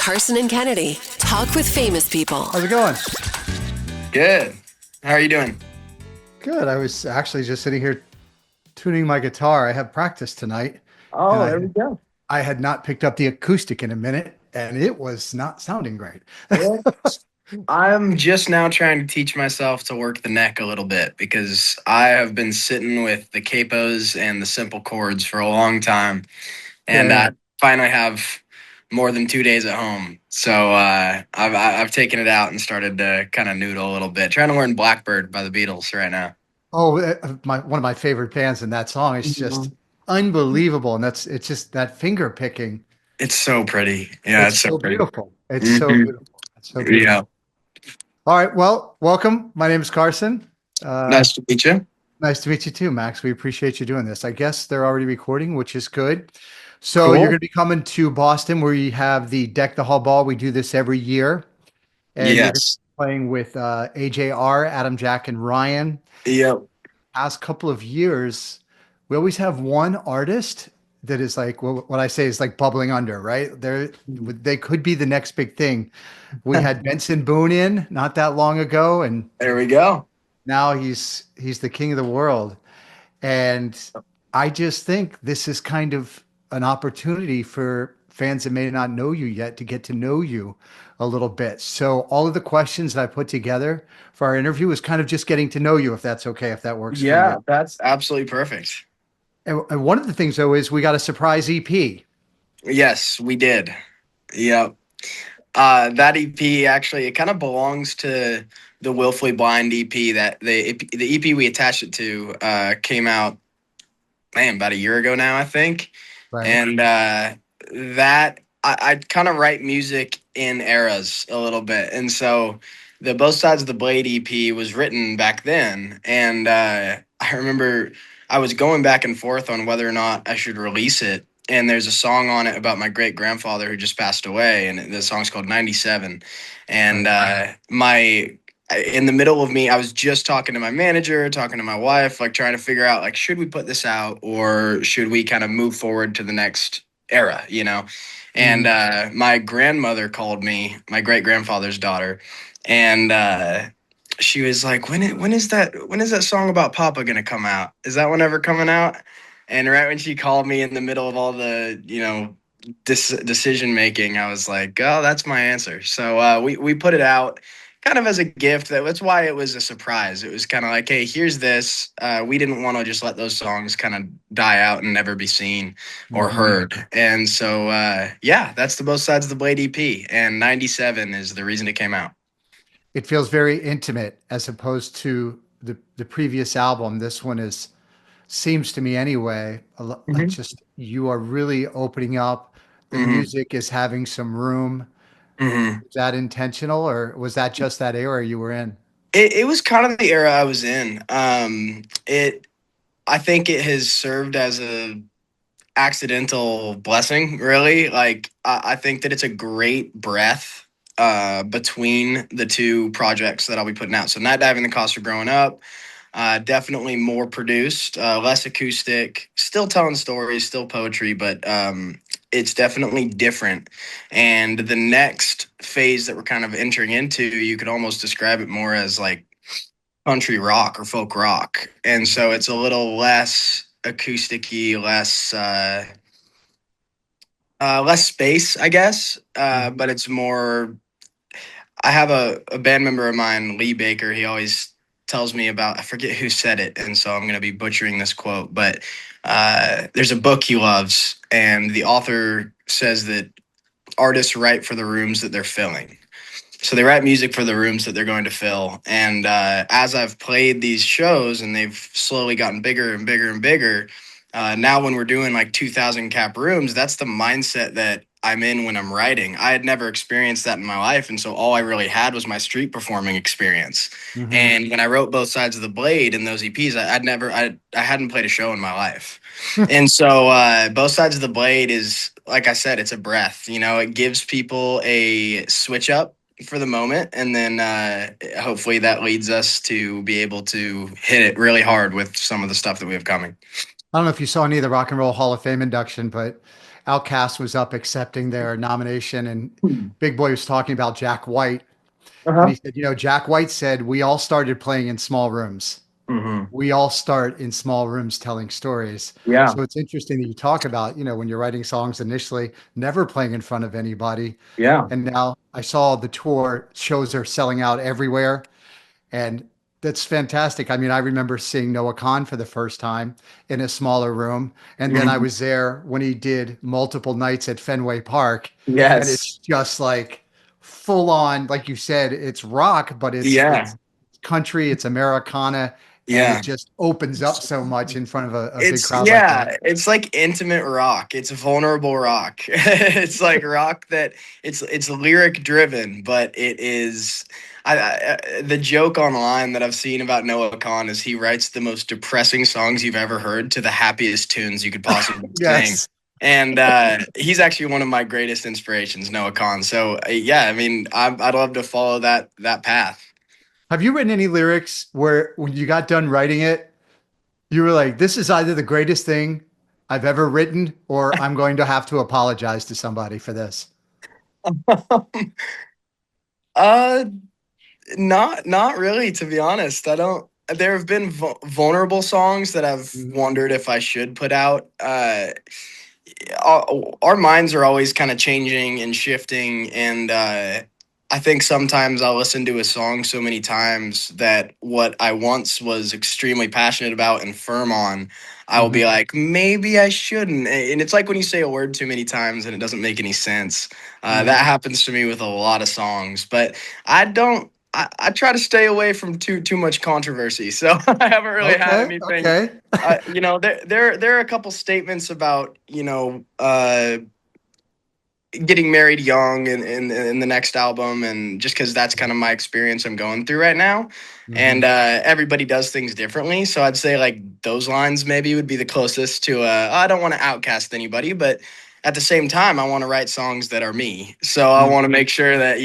Carson and Kennedy talk with famous people. How's it going? Good. How are you doing? Good. I was actually just sitting here tuning my guitar. I have practice tonight, and Oh, I there we go. I had not picked up the acoustic in a minute, and it was not sounding great. Well, I'm just now trying to teach myself to work the neck a little bit because I have been sitting with the capos and the simple chords for a long time, and Yeah. I finally have more than 2 days at home. So I've taken it out and started to kind of noodle a little bit, trying to learn Blackbird by the Beatles right now. Oh, my one of my favorite bands in that song is just Mhm. unbelievable, and it's just that finger picking. It's so pretty. Yeah, it's It's so so pretty. beautiful. It's so Hmm. beautiful. It's so Yeah. beautiful. All right. Well, welcome. My name is Carson. Uh, Nice to meet you. Nice to meet you too, Max. We appreciate you doing this. I guess they're already recording, which is good. So you're Cool. going to be coming to Boston where you have the Deck the Hall Ball. We do this every year. And you're going to Yes. be playing with AJR, Adam, Jack, and Ryan. Yep. Past couple of years, we always have one artist that is like, well, what I say is like bubbling under, right? They could be the next big thing. We had Benson Boone in not that long ago, and There we go. now he's the king of the world. And I just think this is kind of an opportunity for fans that may not know you yet to get to know you a little bit. So all of the questions that I put together for our interview is kind of just getting to know you, if that's okay, if that works for Yeah, you. that's absolutely perfect. And one of the things though is we got a surprise EP. Yes, we did. Yep. That EP actually it kind of belongs to the Willfully Blind EP that the EP we attached it to came out about a year ago now, I think. Right. And that I kind of write music in eras a little bit. And so the Both Sides of the Blade EP was written back then. And I remember I was going back and forth on whether or not I should release it. And there's a song on it about my great grandfather who just passed away. And the song's called 97. And Right. in the middle of me, I was just talking to my manager, talking to my wife, like trying to figure out like should we put this out or should we kind of move forward to the next era, you know? And Mhm. my grandmother called me, my great grandfather's daughter, and she was like, when is that song about Papa gonna come out? Is that one ever coming out? And right when she called me in the middle of all the decision making, I was like, oh, that's my answer. So we put it out kind of as a gift. That's why it was a surprise. It was kind of like, hey, here's this. We didn't want to just let those songs kind of die out and never be seen or Mhm. heard. And so, yeah, that's the Both Sides of the Blade EP. And 97 is the reason it came out. It feels very intimate as opposed to the previous album. This one is seems to me anyway, Hmm. just you are really opening up. The Hmm. music is having some room. Hmm. Was that intentional, or was that just that era you were in? It was kind of the era I was in. I think it has served as a accidental blessing, really. Like I think that it's a great breath between the two projects that I'll be putting out. So Night Diving the Cost of Growing Up, definitely more produced, less acoustic, still telling stories, still poetry, but it's definitely different. And the next phase that we're kind of entering into, you could almost describe it more as like country rock or folk rock. And so it's a little less acousticy, less space, I guess. Mhm. But it's more. I have a band member of mine, Lee Baker. He always tells me about. I forget who said it, and so I'm going to be butchering this quote. But there's a book he loves, and the author says that artists write for the rooms that they're filling. So they write music for the rooms that they're going to fill. And as I've played these shows and they've slowly gotten bigger and bigger and bigger, now when we're doing like 2,000 cap rooms, that's the mindset that I'm in when I'm writing. I had never experienced that in my life. And so all I really had was my street performing experience. Mhm. And when I wrote Both Sides of the Blade in those EPs, I hadn't played a show in my life. And so Both Sides of the Blade is, like I said, it's a breath. You know, it gives people a switch up for the moment, and then hopefully that leads us to be able to hit it really hard with some of the stuff that we have coming. I don't know if you saw any of the Rock and Roll Hall of Fame induction, but Outkast was up accepting their nomination, and Big Boy was talking about Jack White, and Uh-huh. he said, Jack White said we all started playing in small rooms. Hmm. We all start in small rooms telling stories. Yeah. So it's interesting that you talk about, when you're writing songs initially, never playing in front of anybody. Yeah. And now I saw the tour shows are selling out everywhere. And that's fantastic. I mean, I remember seeing Noah Kahn for the first time in a smaller room. And then I Mhm. was there when he did multiple nights at Fenway Park. And Yes. it's just like full on, like you said, it's rock, but Yeah. it's country, it's Americana, and it Yeah. just opens up so much in front of a big It's crowd like that. yeah, it's like intimate rock. It's vulnerable rock. It's like rock that it's lyric driven, but it is. The joke online that I've seen about Noah Kahn is he writes the most depressing songs you've ever heard to the happiest tunes you could possibly sing. Yes. And he's actually one of my greatest inspirations, Noah Kahn. So yeah, I mean, I'd love to follow that path. Have you written any lyrics where when you got done writing it, you were like, this is either the greatest thing I've ever written, or I'm going to have to apologize to somebody for this? uh, not really, to be honest. I don't. There have been vulnerable songs that I've Mhm. wondered if I should put out. Our minds are always kind of changing and shifting, and I think sometimes I'll listen to a song so many times that what I once was extremely passionate about and firm on, I will be Mhm. like, maybe I shouldn't. And it's like when you say a word too many times and it doesn't make any sense. Mhm. That happens to me with a lot of songs, but I don't. I try to stay away from too much controversy, so I haven't really had Okay. anything. Okay. There are a couple statements about getting married young in the next album, and just because that's kind of my experience I'm going through right now, and Mhm. everybody does things differently. So I'd say like those lines maybe would be the closest to. I don't want to outcast anybody, but at the same time, I want to write songs that are me. So I want to Mhm. make sure that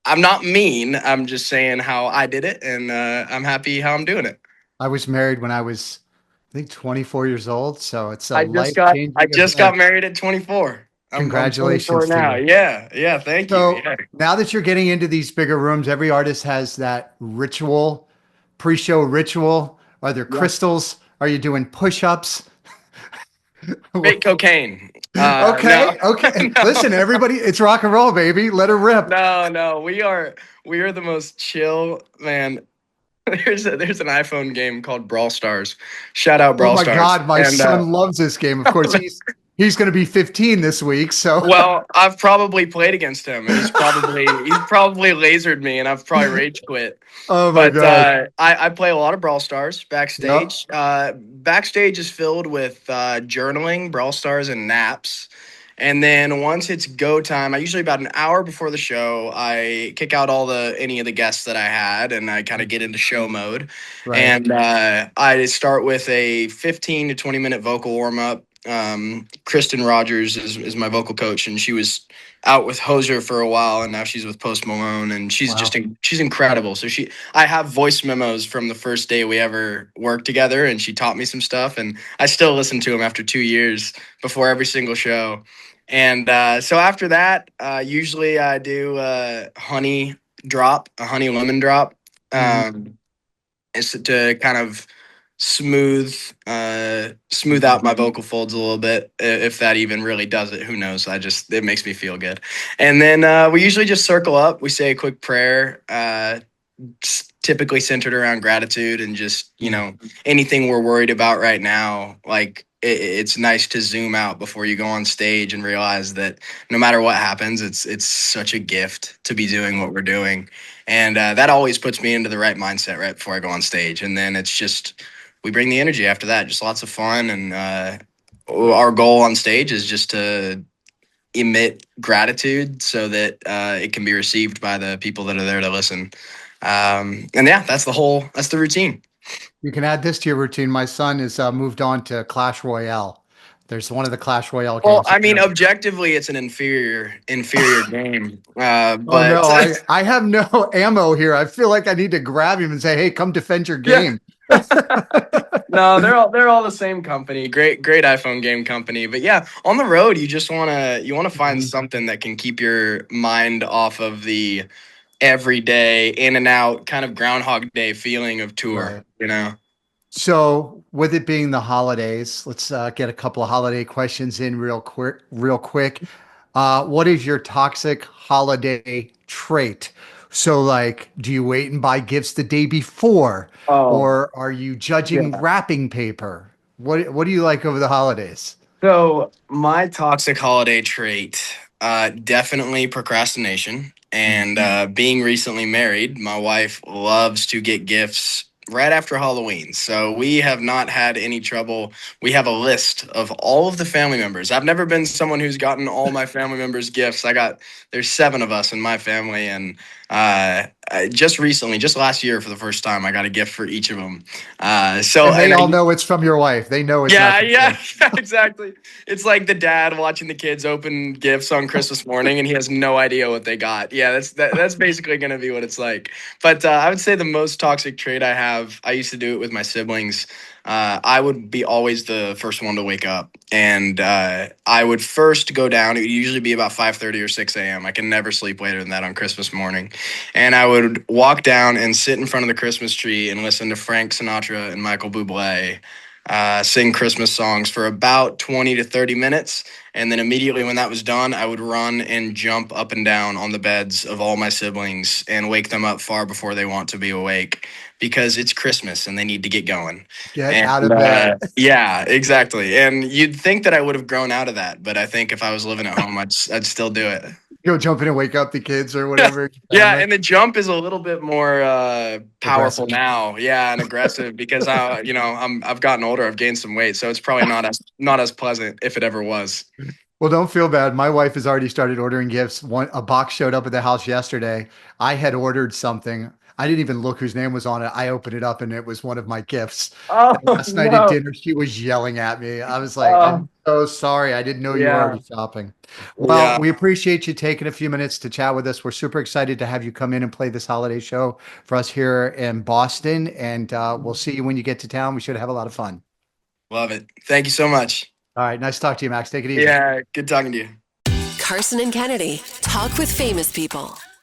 I'm not mean. I'm just saying how I did it, and I'm happy how I'm doing it. I was married when I was, I think, 24 years old. So it's a I life-changing just got event. married at 24. I'm 24 Congratulations to now. you. Yeah, yeah. Thank you. So Yeah. now that you're getting into these bigger rooms, every artist has that ritual, pre-show ritual. Are there Yeah. crystals? Are you doing push-ups? Fake cocaine. No, Okay, okay. no, Listen, everybody, it's rock and roll, baby. Let her rip. no. We are the most chill, man. There's an iPhone game called Brawl Stars. Shout out Oh Brawl my Stars. God, my And son loves this game. Of course, he's going to be 15 this week. So, well, I've probably played against him, and he's probably lasered me, and I've probably rage quit. oh my But God. I play a lot of Brawl Stars Yep. backstage. Backstage is filled with journaling, Brawl Stars, and naps. And then once it's go time, I usually about an hour before the show, I kick out any of the guests that I had, and I kind of get into show mode. Right. And I start with a 15 to 20-minute vocal warm up. Kristen Rogers is my vocal coach, and she was out with Hoser for a while, and now she's with Post Malone, and Wow. she's incredible. So I have voice memos from the first day we ever worked together, and she taught me some stuff, and I still listen to them after 2 years before every single show. And so after that, usually I do a honey lemon drop. Mhm. Is to kind of smooth smooth Mhm. out my vocal folds a little bit. If that even really does it, who knows? It makes me feel good. And then we usually just circle up, we say a quick prayer, typically centered around gratitude and just Mhm. anything we're worried about right now. Like it's nice to zoom out before you go on stage and realize that no matter what happens, it's such a gift to be doing what we're doing. And that always puts me into the right mindset right before I go on stage. And then it's just, we bring the energy after that, just lots of fun. And our goal on stage is just to emit gratitude so that it can be received by the people that are there to listen. And yeah, that's the routine. You can add this to your routine. My son has moved on to Clash Royale. There's one of the Clash Royale Well, games. I mean, objectively, it's an inferior game. Oh But no, I have no ammo here. I feel like I need to grab him and say, "Hey, come defend your yeah, game." No, they're all the same company. Great iPhone game company. But yeah, on the road, you wanna find something that can keep your mind off of the everyday in and out kind of Groundhog Day feeling of tour. Right. You know. So, with it being the holidays, let's get a couple of holiday questions in real quick. Real quick, what is your toxic holiday trait? So, like, do you wait and buy gifts the day before, Oh, or are you judging yeah. wrapping paper? What do you like over the holidays? So my toxic holiday trait, definitely procrastination. And being recently married, my wife loves to get gifts right after Halloween. So we have not had any trouble. We have a list of all of the family members. I've never been someone who's gotten all my family members gifts. There's 7 of us in my family, and just recently, just last year for the first time, I got a gift for each of them. And they all know it's from your wife. They know it's not Yeah, from yeah, you. yeah, exactly. It's like the dad watching the kids open gifts on Christmas morning, and he has no idea what they got. Yeah, that's basically gonna be what it's like. But I would say the most toxic trait I have, I used to do it with my siblings. I would be always the first one to wake up, and I would first go down. It would usually be about 5:30 or 6 a.m. I can never sleep later than that on Christmas morning, and I would walk down and sit in front of the Christmas tree and listen to Frank Sinatra and Michael Bublé sing Christmas songs for about 20 to 30 minutes. And then immediately when that was done, I would run and jump up and down on the beds of all my siblings and wake them up far before they want to be awake because it's Christmas and they need to get going. Get And out of bed. yeah, exactly. And you'd think that I would have grown out of that, but I think if I was living at home, I'd still do it. Go jump in and wake up the kids or whatever. Yeah, Family. and the jump is a little bit more powerful Aggressive. now. Yeah, and aggressive because I've gotten older. I've gained some weight, so it's probably not as pleasant if it ever was. Well, don't feel bad. My wife has already started ordering gifts. A box showed up at the house yesterday. I had ordered something. I didn't even look whose name was on it. I opened it up and it was one of my gifts. Oh And last night at no! dinner, she was yelling at me. I was like, Oh I'm so sorry. I didn't know you were yeah, already shopping. Well, yeah. we appreciate you taking a few minutes to chat with us. We're super excited to have you come in and play this holiday show for us here in Boston. And we'll see you when you get to town. We should have a lot of fun. Love it. Thank you so much. All right. Nice to talk to you, Max. Take it easy. Yeah, good talking to you. Carson and Kennedy talk with famous people.